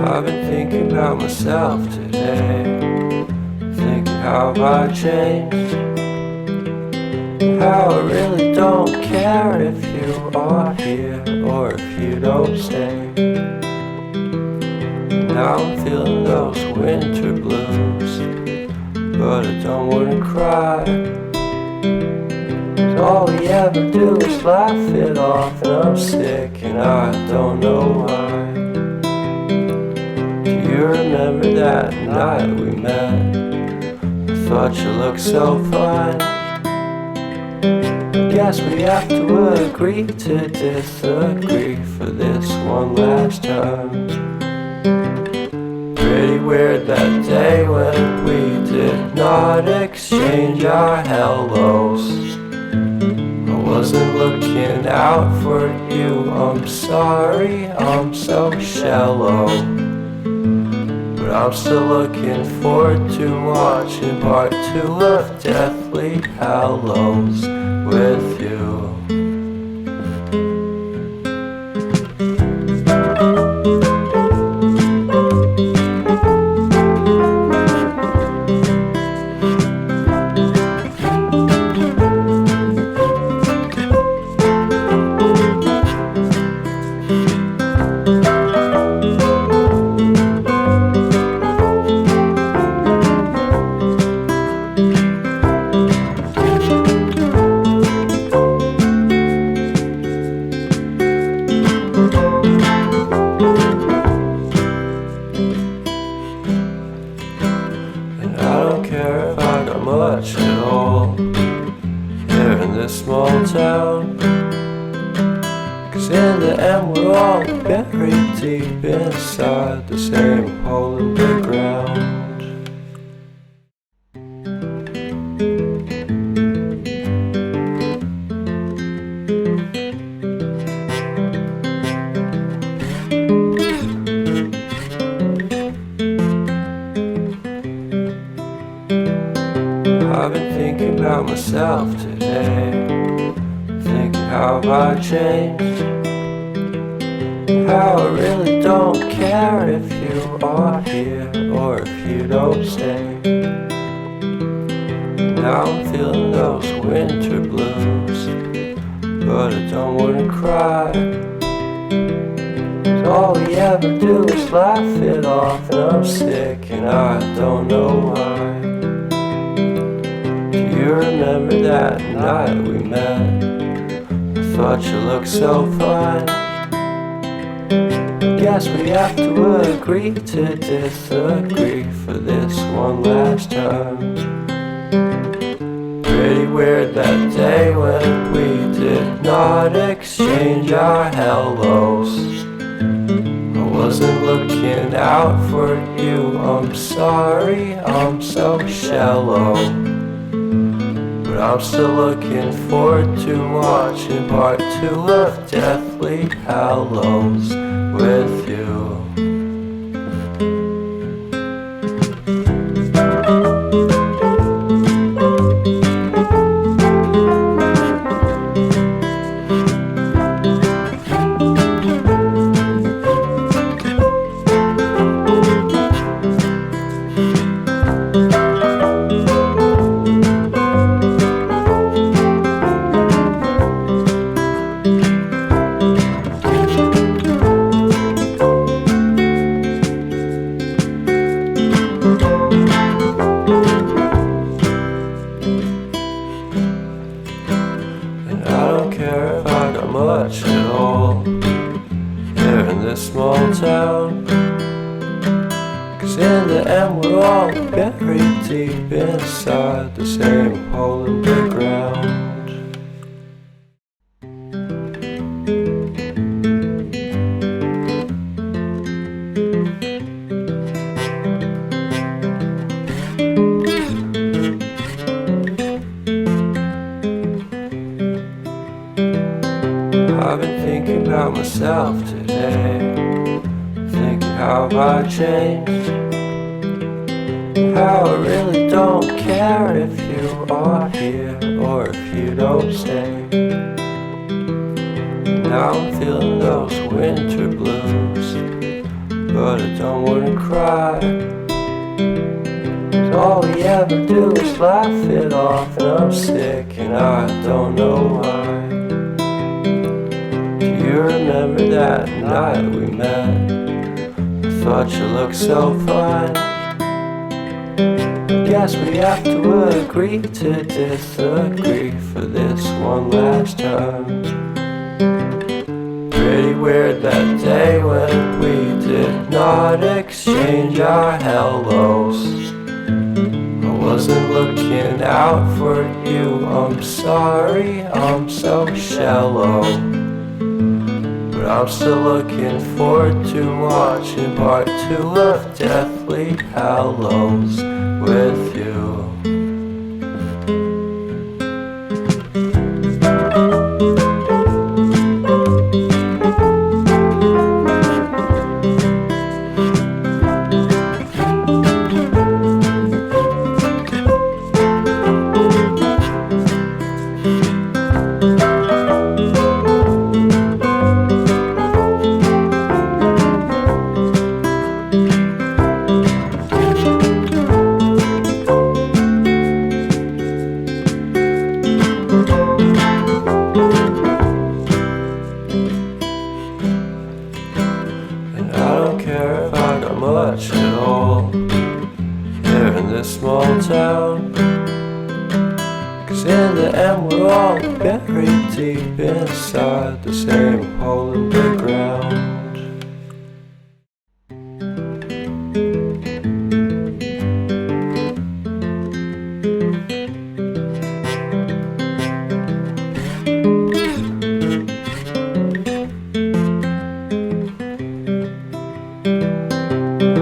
I've been thinking about myself today, thinking how I changed, how I really don't care if you are here or if you don't stay. Now I'm feeling those winter blues, but I don't wanna cry. All we ever do is laugh it off, and I'm sick and I don't know why. Do you remember that night we met? I thought you looked so fine. Guess we have to agree to disagree for this one last time. Pretty weird that day when we did not exchange our hellos. I wasn't looking out for you, I'm sorry, I'm so shallow. But I'm still looking forward to watching part 2 of Deathly Hallows with you. Much at all here in this small town, 'cause in the end we're all buried deep inside the same hole in the ground. I've been thinking about myself today, thinking how I changed, how I really don't care if you are here or if you don't stay. Now I'm feeling those winter blues, but I don't wanna cry. All we ever do is laugh it off, and I'm sick and I don't know why. You remember that night we met? I thought you looked so fine. Guess we have to agree to disagree for this one last time. Pretty weird that day when we did not exchange our hellos. I wasn't looking out for you, I'm sorry, I'm so shallow. But I'm still looking forward to watching part 2 of Deathly Hallows with you. Much at all here in this small town, 'cause in the end we're all buried deep inside the same hole in the ground. I've been thinking about myself today, thinking how I changed, how I really don't care if you are here or if you don't stay. Now I'm feeling those winter blues, but I don't wanna cry. All we ever do is laugh it off, and I'm sick and I don't know why. Do you remember that night we met? I thought you looked so fine. Guess we have to agree to disagree for this one last time. Pretty weird that day when we did not exchange our hellos. I wasn't looking out for you, I'm sorry, I'm so shallow. But I'm still looking forward to watching part 2 of Deathly Hallows with you. Much at all here in this small town, 'cause in the end we're all buried deep inside the same hole in the ground.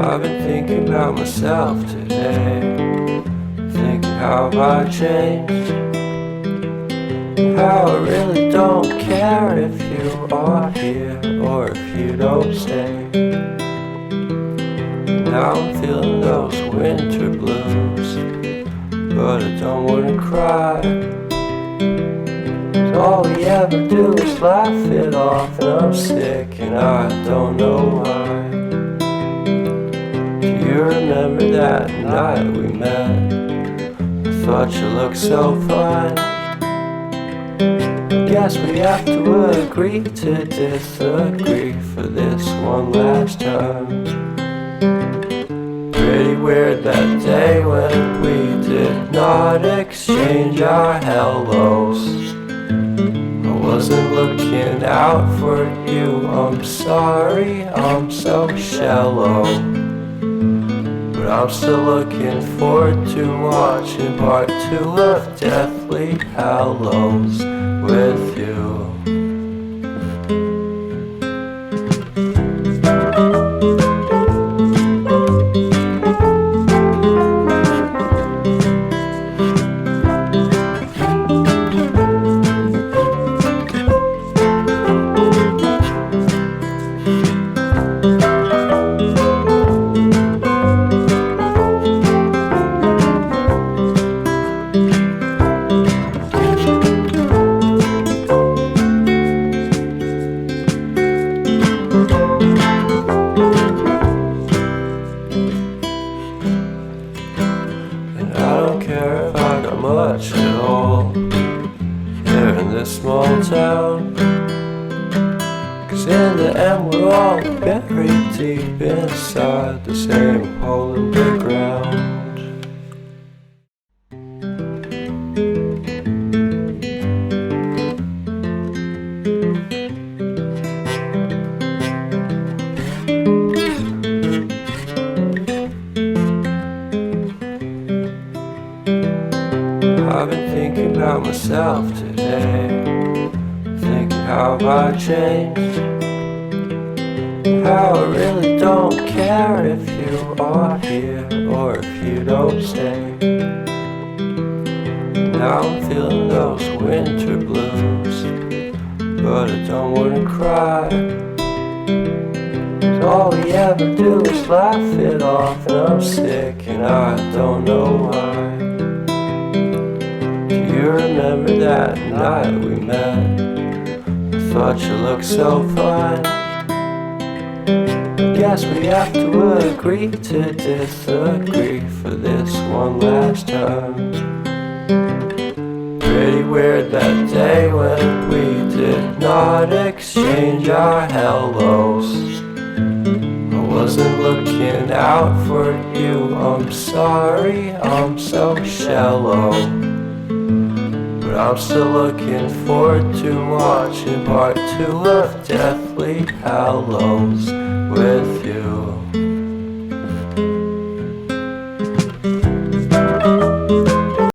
I've been thinking about myself today, thinking how I changed, how I really don't care if you are here or if you don't stay. Now I'm feeling those winter blues, but I don't wanna cry. All we ever do is laugh it off, and I'm sick and I don't know why. You remember that night we met? I thought you looked so fine. Guess we have to agree to disagree for this one last time. Pretty weird that day when we did not exchange our hellos. I wasn't looking out for you, I'm sorry, I'm so shallow. But I'm still looking forward to watching part 2 of Deathly Hallows with you. Much at all here in this small town, 'cause in the end we're all buried deep inside the same hole in the ground. I've been thinking about myself today, thinking how I changed, how I really don't care if you are here or if you don't stay. Now I'm feeling those winter blues, but I don't wanna cry. All we ever do is laugh it off, and I'm sick and I don't know why. You remember that night we met? I thought you looked so fine. Guess we have to agree to disagree for this one last time. Pretty weird that day when we did not exchange our hellos. I wasn't looking out for you, I'm sorry, I'm so shallow. But I'm still looking forward to watching part 2 of Deathly Hallows with you.